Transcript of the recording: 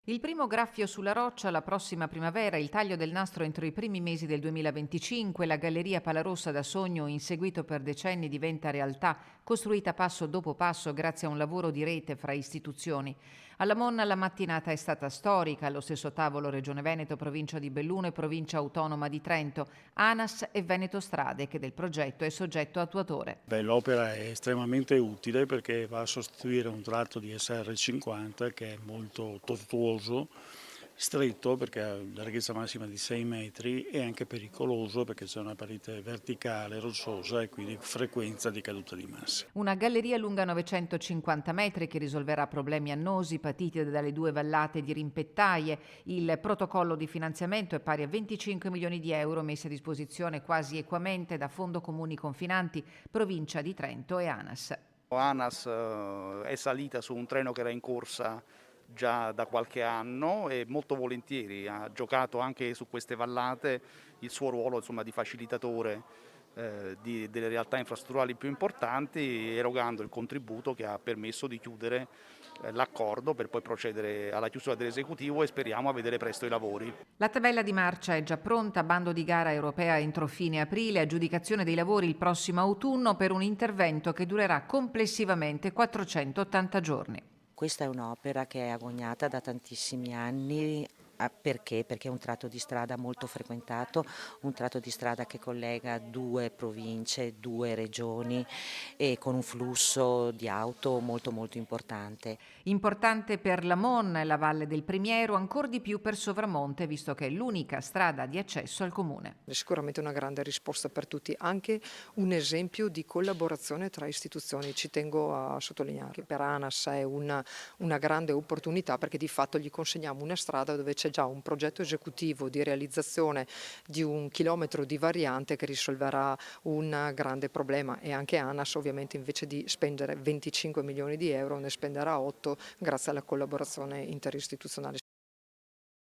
Il primo graffio sulla roccia la prossima primavera, il taglio del nastro entro i primi mesi del 2025, la Galleria Palarossa da sogno inseguito per decenni diventa realtà, costruita passo dopo passo grazie a un lavoro di rete fra istituzioni. Alla Monna la mattinata è stata storica, allo stesso tavolo Regione Veneto, Provincia di Belluno e Provincia Autonoma di Trento, ANAS e Veneto Strade, che del progetto è soggetto attuatore. L'opera è estremamente utile perché va a sostituire un tratto di SR50 che è molto tortuoso, stretto perché ha la larghezza massima di 6 metri e anche pericoloso perché c'è una parete verticale rocciosa e quindi frequenza di caduta di masse. Una galleria lunga 950 metri che risolverà problemi annosi patiti dalle due vallate di rimpettaie. Il protocollo di finanziamento è pari a 25 milioni di euro messi a disposizione quasi equamente da Fondo Comuni Confinanti, Provincia di Trento e ANAS. ANAS è salita su un treno che era in corsa già da qualche anno e molto volentieri ha giocato anche su queste vallate il suo ruolo, insomma, di facilitatore delle realtà infrastrutturali più importanti, erogando il contributo che ha permesso di chiudere l'accordo per poi procedere alla chiusura dell'esecutivo e speriamo a vedere presto i lavori. La tabella di marcia è già pronta, bando di gara europea entro fine aprile, aggiudicazione dei lavori il prossimo autunno per un intervento che durerà complessivamente 480 giorni. Questa è un'opera che è agognata da tantissimi anni. Perché? Perché è un tratto di strada molto frequentato, un tratto di strada che collega due province, due regioni e con un flusso di auto molto importante. Importante per la Monna e la Valle del Primiero, ancor di più per Sovramonte, visto che è l'unica strada di accesso al comune. È sicuramente una grande risposta per tutti, anche un esempio di collaborazione tra istituzioni. Ci tengo a sottolineare che per ANAS è una grande opportunità perché di fatto gli consegniamo una strada dove c'è già un progetto esecutivo di realizzazione di 1 chilometro di variante che risolverà un grande problema e anche ANAS ovviamente invece di spendere 25 milioni di euro ne spenderà 8 grazie alla collaborazione interistituzionale.